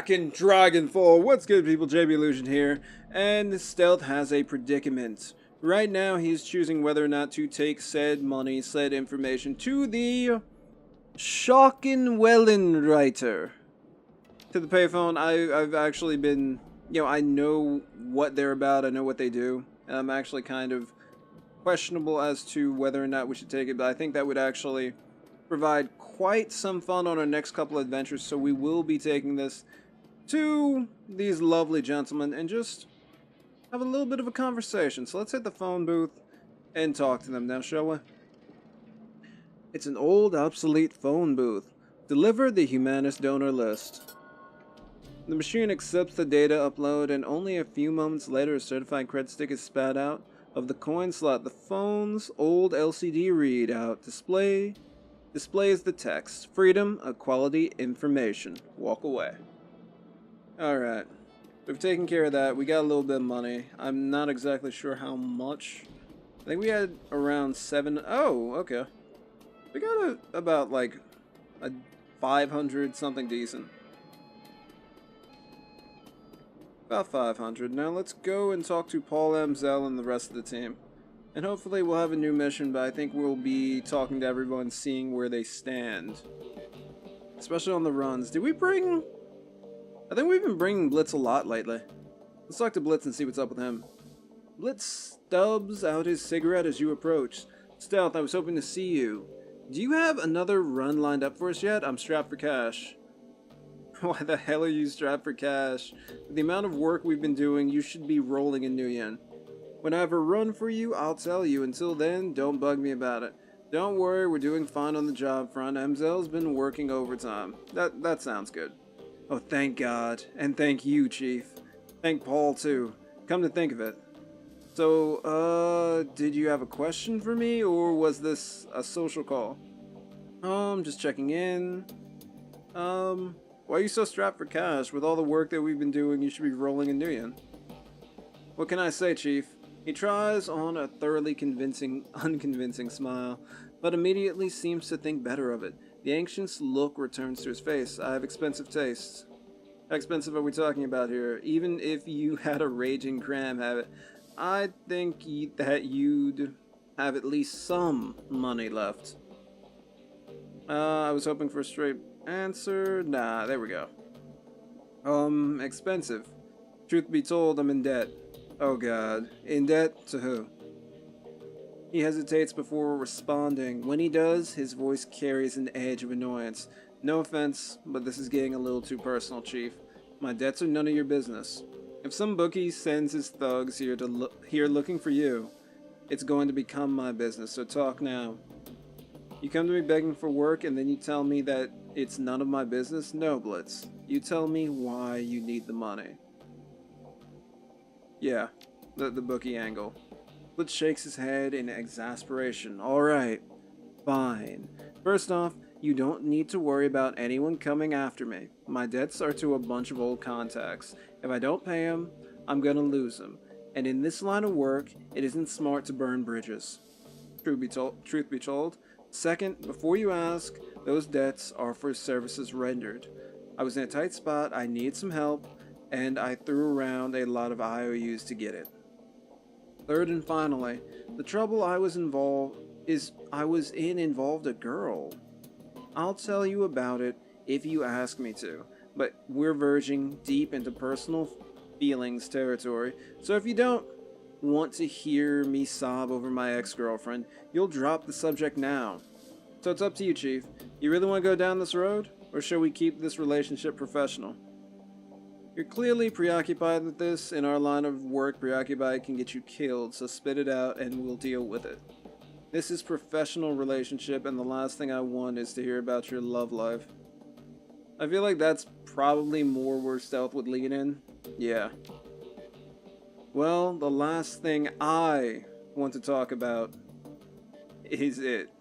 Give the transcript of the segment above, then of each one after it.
back in Dragonfall. What's good, people? JB Illusion here, and Stealth has a predicament. Right now, he's choosing whether or not to take said money, said information to the Schockenwellenreiter. To the payphone. I've actually been, I know what they're about, I know what they do, and I'm actually kind of questionable as to whether or not we should take it, but I think that would actually provide quite some fun on our next couple of adventures, so we will be taking this to these lovely gentlemen and just have a little bit of a conversation. So let's hit the phone booth and talk to them now, shall we? It's an old, obsolete phone booth. Deliver the Humanist donor list. The machine accepts the data upload, and only a few moments later a certified credit stick is spat out of the coin slot. The phone's old LCD readout displays the text, freedom, equality, information. Walk away. Alright. We've taken care of that. We got a little bit of money. I'm not exactly sure how much. I think we had around 7. Oh, okay. We got about like a 500 something decent. About 500. Now let's go and talk to Paul Amzell and the rest of the team. And hopefully we'll have a new mission, but I think we'll be talking to everyone, seeing where they stand. Especially on the runs. Did we bring... I think we've been bringing Blitz a lot lately. Let's talk to Blitz and see what's up with him. Blitz stubs out his cigarette as you approach. Stealth, I was hoping to see you. Do you have another run lined up for us yet? I'm strapped for cash. Why the hell are you strapped for cash? With the amount of work we've been doing, you should be rolling in new yen. When I have a run for you, I'll tell you. Until then, don't bug me about it. Don't worry, we're doing fine on the job front. Amzell's been working overtime. That sounds good. Oh, thank God. And thank you, Chief. Thank Paul, too. Come to think of it. So, did you have a question for me, or was this a social call? Just checking in. Why are you so strapped for cash? With all the work that we've been doing, you should be rolling in new yen. What can I say, Chief? He tries on a thoroughly unconvincing smile, but immediately seems to think better of it. The anxious look returns to his face. I have expensive tastes. How expensive are we talking about here? Even if you had a raging cram habit, I think that you'd have at least some money left. I was hoping for a straight answer. Nah, there we go. Expensive. Truth be told, I'm in debt. Oh God. In debt to who? He hesitates before responding. When he does, his voice carries an edge of annoyance. No offense, but this is getting a little too personal, Chief. My debts are none of your business. If some bookie sends his thugs here looking for you, it's going to become my business, so talk now. You come to me begging for work, and then you tell me that it's none of my business? No, Blitz. You tell me why you need the money. Yeah, the bookie angle. Blitz shakes his head in exasperation. Alright, fine. First off, you don't need to worry about anyone coming after me. My debts are to a bunch of old contacts. If I don't pay them, I'm gonna lose them. And in this line of work, it isn't smart to burn bridges. Truth be told. Second, before you ask, those debts are for services rendered. I was in a tight spot, I need some help, and I threw around a lot of IOUs to get it. Third and finally, the trouble I was in involved a girl. I'll tell you about it if you ask me to, but we're verging deep into personal feelings territory, so if you don't want to hear me sob over my ex-girlfriend, you'll drop the subject now. So it's up to you, Chief. You really want to go down this road, or shall we keep this relationship professional? You're clearly preoccupied with this. In our line of work, preoccupied can get you killed, so spit it out and we'll deal with it. This is professional relationship, and the last thing I want is to hear about your love life. I feel like that's probably more where Stealth would lean in. Yeah. Well, the last thing I want to talk about is it.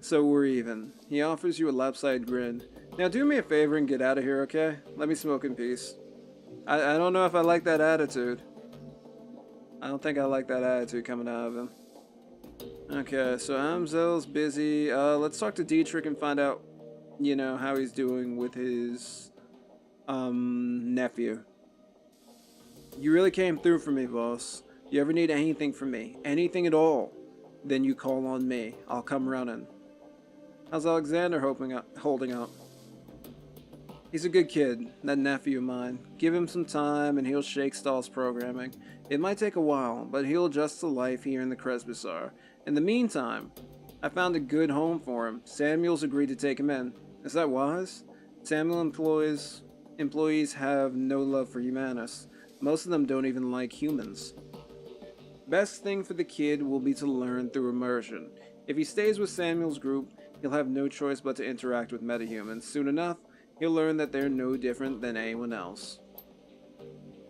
So we're even. He offers you a lopsided grin. Now do me a favor and get out of here, okay? Let me smoke in peace. I don't know if I like that attitude. I don't think I like that attitude coming out of him. Okay, so Amzell's busy. Let's talk to Dietrich and find out, how he's doing with his Nephew. You really came through for me, boss. You ever need anything from me, anything at all, then you call on me. I'll come running. How's Alexander holding up? He's a good kid, that nephew of mine. Give him some time and he'll shake Stahl's programming. It might take a while, but he'll adjust to life here in the Kresbisar. In the meantime, I found a good home for him. Samuel's agreed to take him in. Is that wise? Samuel employees have no love for humanists. Most of them don't even like humans. Best thing for the kid will be to learn through immersion. If he stays with Samuel's group, he'll have no choice but to interact with metahumans. Soon enough, he'll learn that they're no different than anyone else.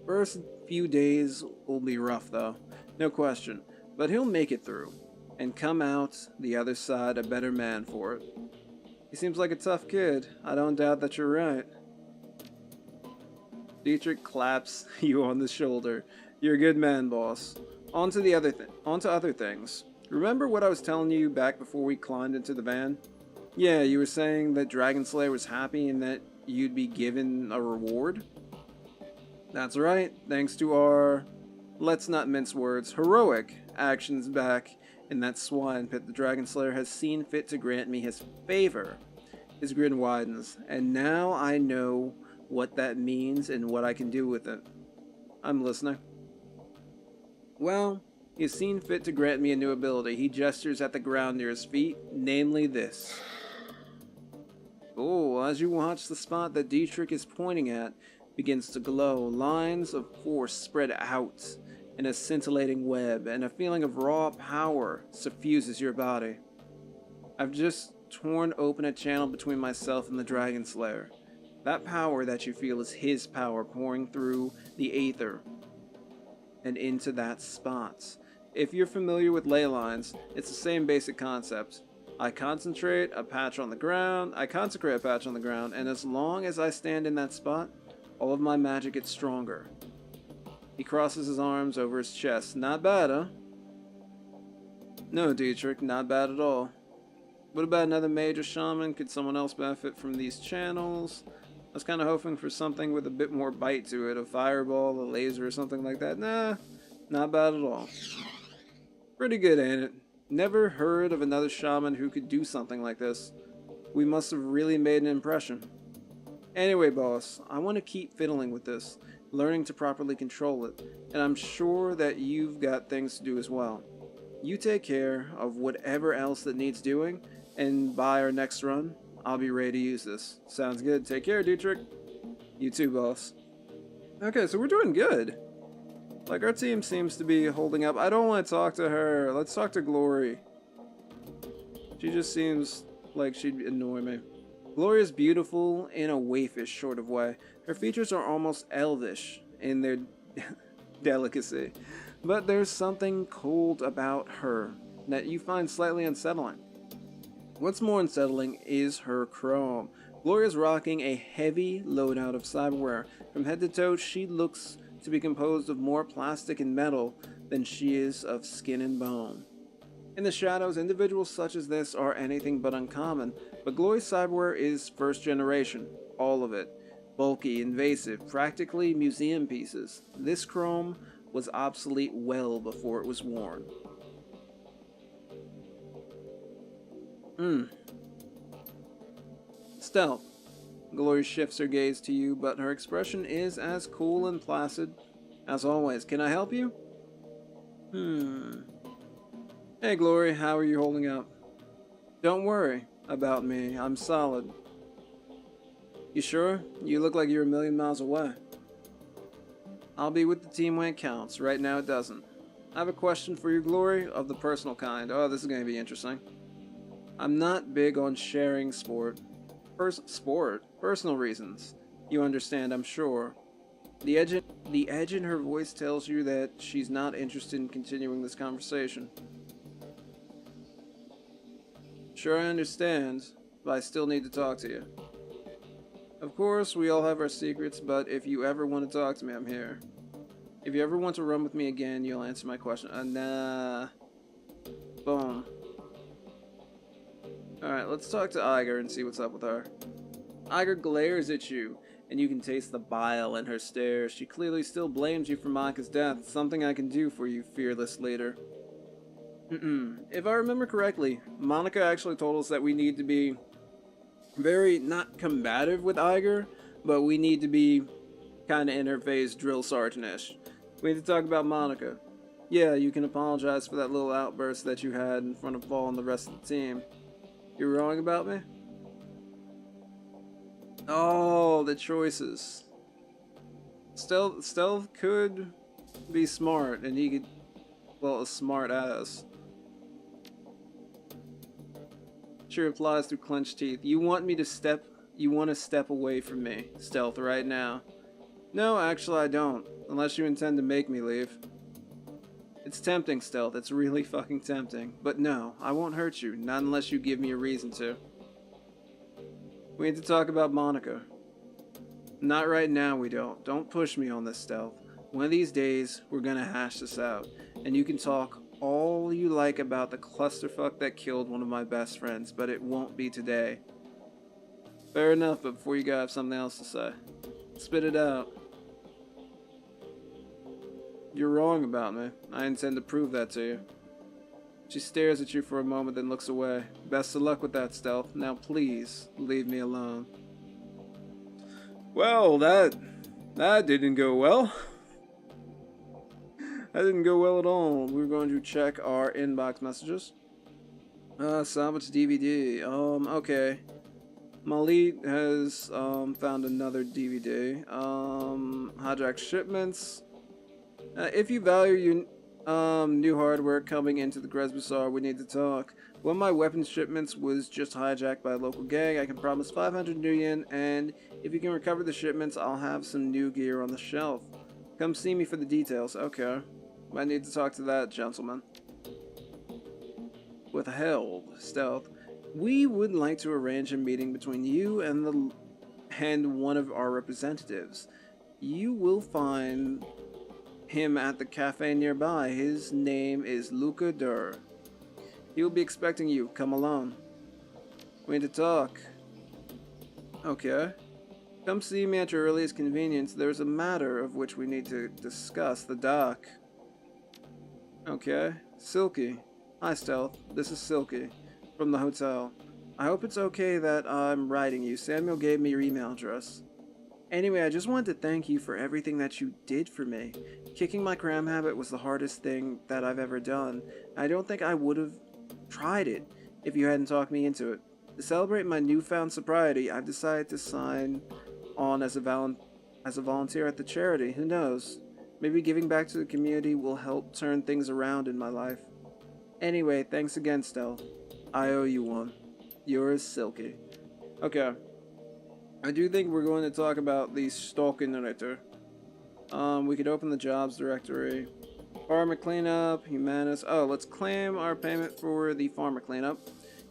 First few days will be rough though, no question, but he'll make it through, and come out the other side a better man for it. He seems like a tough kid. I don't doubt that you're right. Dietrich claps you on the shoulder. You're a good man, boss. On to other things. Remember what I was telling you back before we climbed into the van? Yeah, you were saying that Dragon Slayer was happy and that you'd be given a reward? That's right, thanks to our, let's not mince words, heroic actions back in that swine pit, the Dragon Slayer has seen fit to grant me his favor. His grin widens, and now I know what that means and what I can do with it. I'm listening. Well, he's seen fit to grant me a new ability. He gestures at the ground near his feet, namely this. Oh, as you watch, the spot that Dietrich is pointing at begins to glow. Lines of force spread out in a scintillating web, and a feeling of raw power suffuses your body. I've just torn open a channel between myself and the Dragon Slayer. That power that you feel is his power pouring through the aether and into that spot. If you're familiar with ley lines, it's the same basic concept. I consecrate a patch on the ground, and as long as I stand in that spot, all of my magic gets stronger. He crosses his arms over his chest. Not bad, huh? No, Dietrich, not bad at all. What about another major shaman? Could someone else benefit from these channels? I was kind of hoping for something with a bit more bite to it. A fireball, a laser, or something like that. Nah, not bad at all. Pretty good, ain't it? Never heard of another shaman who could do something like this. We must have really made an impression. Anyway, boss, I want to keep fiddling with this, learning to properly control it, and I'm sure that you've got things to do as well. You take care of whatever else that needs doing, and by our next run, I'll be ready to use this. Sounds good. Take care, Dietrich. You too, boss. Okay, so we're doing good. Like, our team seems to be holding up. I don't want to talk to her. Let's talk to Glory. She just seems like she'd annoy me. Glory is beautiful in a waifish sort of way. Her features are almost elvish in their delicacy. But there's something cold about her that you find slightly unsettling. What's more unsettling is her chrome. Gloria's rocking a heavy loadout of cyberware. From head to toe, she looks to be composed of more plastic and metal than she is of skin and bone. In the shadows, individuals such as this are anything but uncommon, but Glory's cyberware is first generation, all of it. Bulky, invasive, practically museum pieces. This chrome was obsolete well before it was worn. Stealth. Glory shifts her gaze to you, but her expression is as cool and placid as always. Can I help you? Hey, Glory, how are you holding up? Don't worry about me. I'm solid. You sure? You look like you're a million miles away. I'll be with the team when it counts. Right now it doesn't. I have a question for you, Glory, of the personal kind. Oh, this is going to be interesting. I'm not big on sharing personal reasons. You understand, I'm sure. The edge in her voice tells you that she's not interested in continuing this conversation. Sure, I understand, but I still need to talk to you. Of course, we all have our secrets, but if you ever want to talk to me, I'm here. If you ever want to run with me again, you'll answer my question. Nah. Boom. Alright, let's talk to Iger and see what's up with her. Iger glares at you and you can taste the bile in her stare. She clearly still blames you for Monika's death. Something I can do for you, fearless leader. If I remember correctly, Monika actually told us that we need to be very, not combative with Iger, but we need to be kind of in her face drill sergeant-ish. We need to talk about Monika. Yeah, you can apologize for that little outburst that you had in front of Paul and the rest of the team. You're wrong about me? Oh, the choices. Stealth could be smart, and he could, well, a smart ass. She replies through clenched teeth. You want to step away from me, Stealth, right now. No, actually I don't, unless you intend to make me leave. It's tempting, Stealth, it's really fucking tempting. But no, I won't hurt you, not unless you give me a reason to. We need to talk about Monika. Not right now, we don't. Don't push me on this, Stealth. One of these days, we're gonna hash this out, and you can talk all you like about the clusterfuck that killed one of my best friends, but it won't be today. Fair enough, but before you go, I have something else to say. Spit it out. You're wrong about me. I intend to prove that to you. She stares at you for a moment, then looks away. Best of luck with that, Stealth. Now please, leave me alone. Well, that didn't go well. That didn't go well at all. We're going to check our inbox messages. Salvage DVD. Okay. Malit has found another DVD. Hijack shipments. If you value your new hardware coming into the Gres Bazaar, we need to talk. One of my weapons shipments was just hijacked by a local gang. I can promise 500 new yen, and if you can recover the shipments, I'll have some new gear on the shelf. Come see me for the details. Okay. I need to talk to that gentleman. Withheld, Stealth. We would like to arrange a meeting between you and one of our representatives. You will find him at the cafe nearby. His name is Luca Dur. He will be expecting you. Come alone. We need to talk. Okay. Come see me at your earliest convenience. There's a matter of which we need to discuss. The dock. Okay. Silky. Hi, Stealth. This is Silky from the hotel. I hope it's okay that I'm writing you. Samuel gave me your email address. Anyway, I just wanted to thank you for everything that you did for me. Kicking my cram habit was the hardest thing that I've ever done. I don't think I would have tried it if you hadn't talked me into it. To celebrate my newfound sobriety, I've decided to sign on as a volunteer at the charity. Who knows? Maybe giving back to the community will help turn things around in my life. Anyway, thanks again, Stealth. I owe you one. Yours, Silky. Okay. I do think we're going to talk about the Stalkenritter. We could open the jobs directory. Farmer cleanup, Humanus. Oh, let's claim our payment for the farmer cleanup.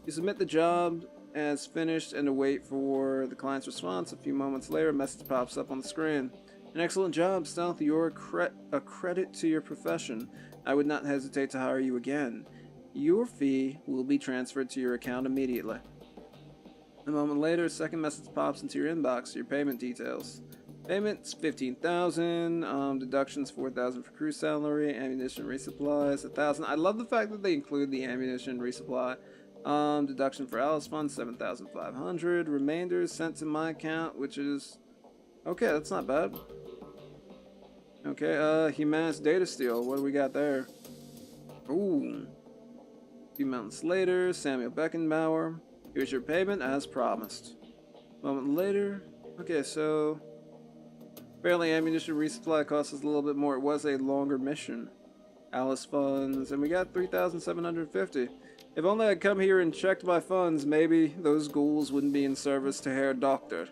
You submit the job as finished and await for the client's response. A few moments later, a message pops up on the screen. An excellent job, Stealth. You're a credit to your profession. I would not hesitate to hire you again. Your fee will be transferred to your account immediately. A moment later, a second message pops into your inbox. Your payment details. Payments 15,000. Deductions 4,000 for crew salary. Ammunition resupplies 1,000. I love the fact that they include the ammunition resupply. Deduction for Alice Fund 7,500. Remainders sent to my account, which is okay. That's not bad. Okay. Humanus data steal. What do we got there? Ooh. A few months later, Samuel Beckenbauer. Here's your payment as promised. A moment later. Okay, so apparently ammunition resupply costs us a little bit more. It was a longer mission. Alice funds, and we got 3,750. If only I'd come here and checked my funds, maybe those ghouls wouldn't be in service to Herr Doctor.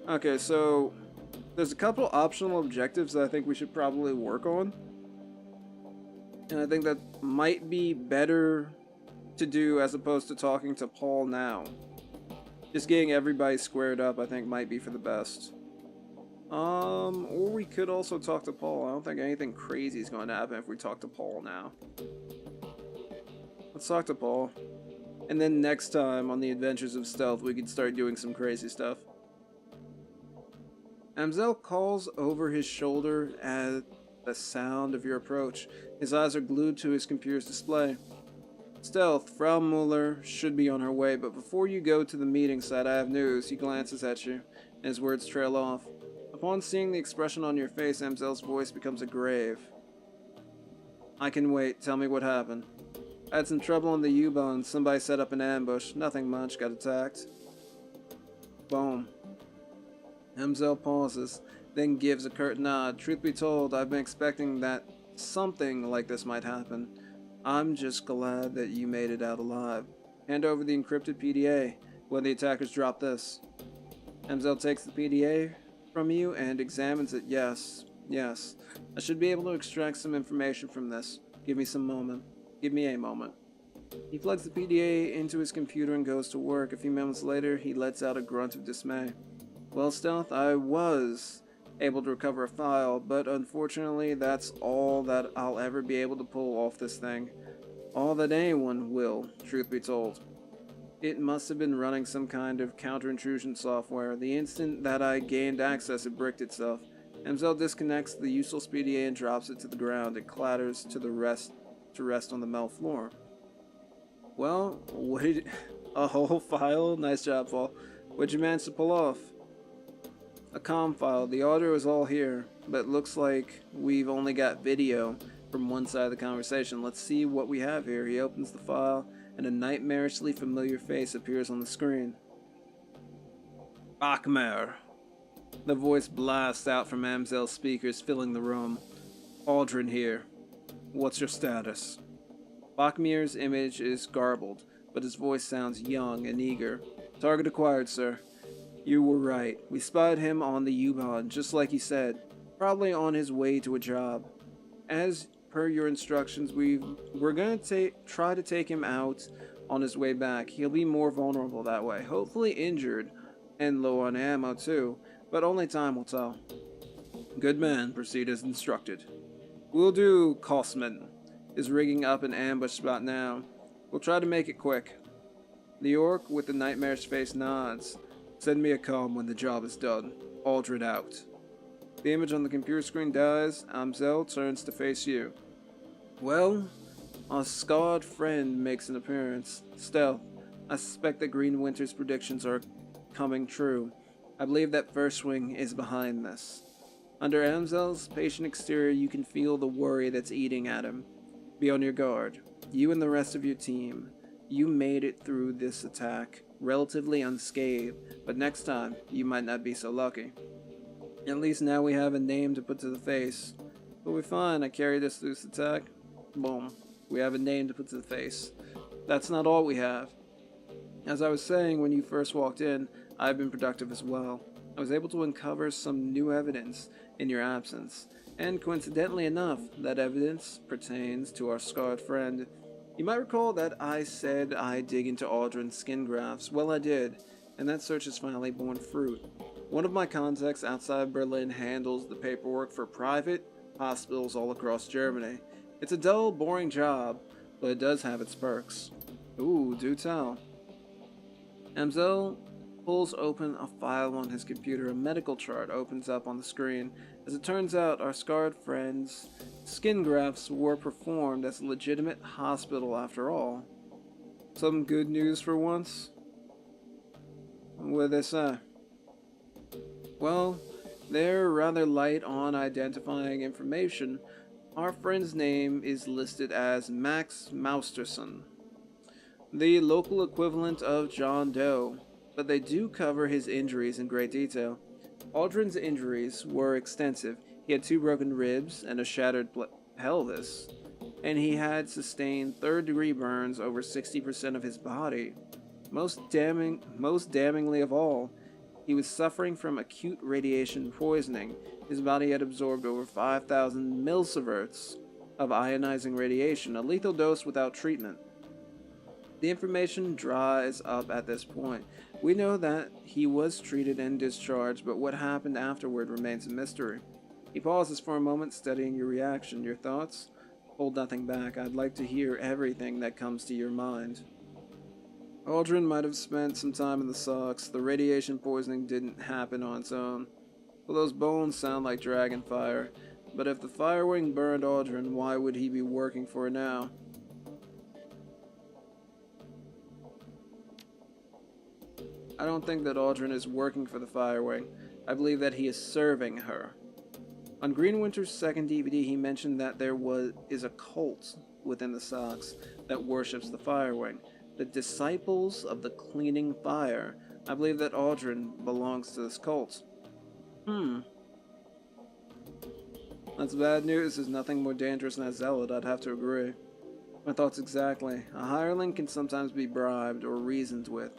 Okay, so there's a couple optional objectives that I think we should probably work on. And I think that might be better to do as opposed to talking to Paul now. Just getting everybody squared up, I think, might be for the best. Or we could also talk to Paul. I don't think anything crazy is going to happen if we talk to Paul now. Let's talk to Paul. And then next time on the Adventures of Stealth, we can start doing some crazy stuff. Amzel calls over his shoulder at the sound of your approach. His eyes are glued to his computer's display. Stealth, Frau Muller should be on her way, but before you go to the meeting site, I have news. He glances at you, and his words trail off. Upon seeing the expression on your face, Amzel's voice becomes a grave. I can wait. Tell me what happened. I had some trouble on the U-Bahn. Somebody set up an ambush. Nothing much. Got attacked. Boom. Amzel pauses, then gives a curt nod. Truth be told, I've been expecting that something like this might happen. I'm just glad that you made it out alive. Hand over the encrypted PDA when the attackers drop this. Amzel takes the PDA from you and examines it. Yes. I should be able to extract some information from this. Give me a moment. He plugs the PDA into his computer and goes to work. A few moments later, he lets out a grunt of dismay. Well, Stealth, I was able to recover a file, but unfortunately that's all that I'll ever be able to pull off this thing. All that anyone will, truth be told. It must have been running some kind of counter-intrusion software. The instant that I gained access, it bricked itself. Amzel disconnects the useless PDA and drops it to the ground. It clatters to rest on the metal floor. Well, a whole file? Nice job, Paul. What'd you manage to pull off? A comm file. The audio is all here, but it looks like we've only got video from one side of the conversation. Let's see what we have here. He opens the file, and a nightmarishly familiar face appears on the screen. Bachmer. The voice blasts out from Amzel's speakers, filling the room. Aldrin here. What's your status? Bachmir's image is garbled, but his voice sounds young and eager. Target acquired, sir. You were right. We spied him on the U-Bahn, just like he said. Probably on his way to a job. As per your instructions, we're going to try to take him out on his way back. He'll be more vulnerable that way. Hopefully injured, and low on ammo too, but only time will tell. Good man, proceed as instructed. We'll do, Kossman. Is rigging up an ambush spot now. We'll try to make it quick. The orc with the nightmarish face nods. Send me a comm when the job is done. Aldrin out. The image on the computer screen dies. Amzel turns to face you. Well, our scarred friend makes an appearance. Stealth, I suspect that Green Winter's predictions are coming true. I believe that First Wing is behind this. Under Amzel's patient exterior, you can feel the worry that's eating at him. Be on your guard. You and the rest of your team. You made it through this attack relatively unscathed, but next time you might not be so lucky. At least now we have a name to put to the face. But we're fine. I carried us through this attack. Boom. We have a name to put to the face. That's not all we have. As I was saying when you first walked in, I've been productive as well. I was able to uncover some new evidence in your absence, and coincidentally enough, that evidence pertains to our scarred friend. You might recall that I said I'd dig into Aldrin's skin grafts. Well, I did, and that search has finally borne fruit. One of my contacts outside Berlin handles the paperwork for private hospitals all across Germany. It's a dull, boring job, but it does have its perks. Ooh, do tell. Amzel pulls open a file on his computer. A medical chart opens up on the screen. As it turns out, our scarred friend's skin grafts were performed at a legitimate hospital after all. Some good news for once? What did they say? Well, they're rather light on identifying information. Our friend's name is listed as Max Mausterson, the local equivalent of John Doe, but they do cover his injuries in great detail. Aldrin's injuries were extensive. He had 2 broken ribs and a shattered pelvis, and he had sustained third-degree burns over 60% of his body. Most damningly of all, he was suffering from acute radiation poisoning. His body had absorbed over 5,000 millisieverts of ionizing radiation, a lethal dose without treatment. The information dries up at this point. We know that he was treated and discharged, but what happened afterward remains a mystery. He pauses for a moment, studying your reaction. Your thoughts? Hold nothing back. I'd like to hear everything that comes to your mind. Aldrin might have spent some time in the Sox. The radiation poisoning didn't happen on its own. Well, those bones sound like dragon fire. But if the Firewing burned Audron, why would he be working for her now? I don't think that Audron is working for the Firewing. I believe that he is serving her. On Greenwinter's second DVD, he mentioned that there is a cult within the Sox that worships the Firewing. The Disciples of the Cleaning Fire. I believe that Audron belongs to this cult. That's bad news. There's nothing more dangerous than a zealot, I'd have to agree. My thoughts exactly. A hireling can sometimes be bribed or reasoned with.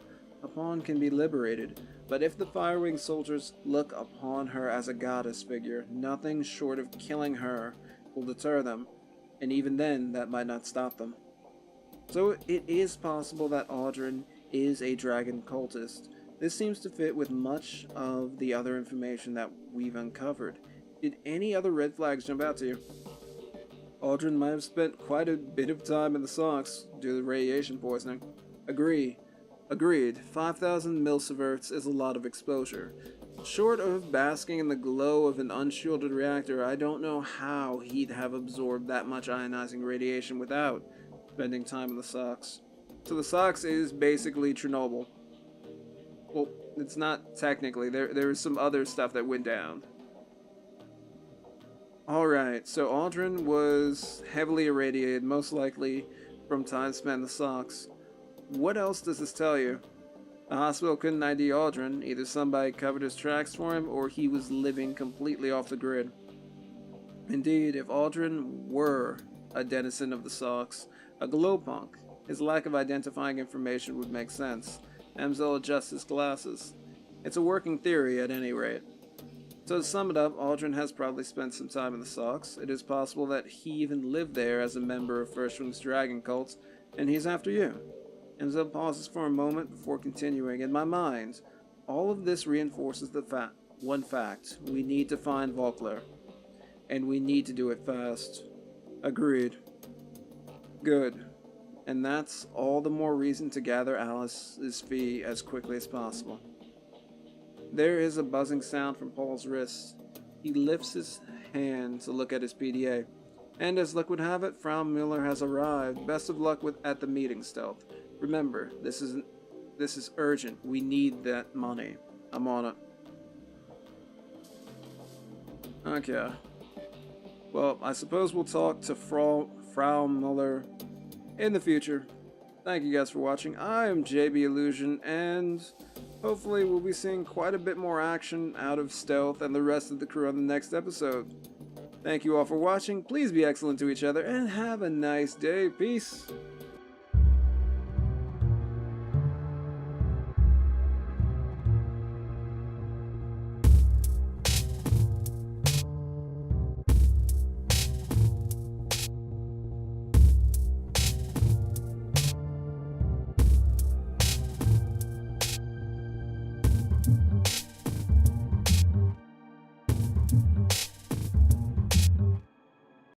A pawn can be liberated. But if the Firewing soldiers look upon her as a goddess figure, nothing short of killing her will deter them. And even then, that might not stop them. So it is possible that Audron is a dragon cultist. This seems to fit with much of the other information that we've uncovered. Did any other red flags jump out to you? Audron might have spent quite a bit of time in the Sox due to radiation poisoning. Agreed. 5,000 millisieverts is a lot of exposure. Short of basking in the glow of an unshielded reactor, I don't know how he'd have absorbed that much ionizing radiation without spending time in the Sox. So the Sox is basically Chernobyl. Well, it's not technically. There is some other stuff that went down. Alright, so Audron was heavily irradiated, most likely from time spent in the Sox. What else does this tell you? The hospital couldn't ID Audron. Either somebody covered his tracks for him, or he was living completely off the grid. Indeed, if Audron were a denizen of the Sox, a glowpunk, his lack of identifying information would make sense. Amzell adjusts his glasses. It's a working theory at any rate. So to sum it up, Audron has probably spent some time in the Sox. It is possible that he even lived there as a member of First Wing's Dragon Cult, and he's after you. Amzell pauses for a moment before continuing. In my mind, all of this reinforces the one fact. We need to find Volkler. And we need to do it fast. Agreed. Good. And that's all the more reason to gather Alice's fee as quickly as possible. There is a buzzing sound from Paul's wrist. He lifts his hand to look at his PDA. And as luck would have it, Frau Mueller has arrived. Best of luck at the meeting, Stealth. Remember, this is urgent. We need that money. I'm on it. Okay. Well, I suppose we'll talk to Frau Mueller in the future. Thank you guys for watching. I am JB Illusion, and hopefully we'll be seeing quite a bit more action out of Stealth and the rest of the crew on the next episode. Thank you all for watching. Please be excellent to each other, and have a nice day. Peace.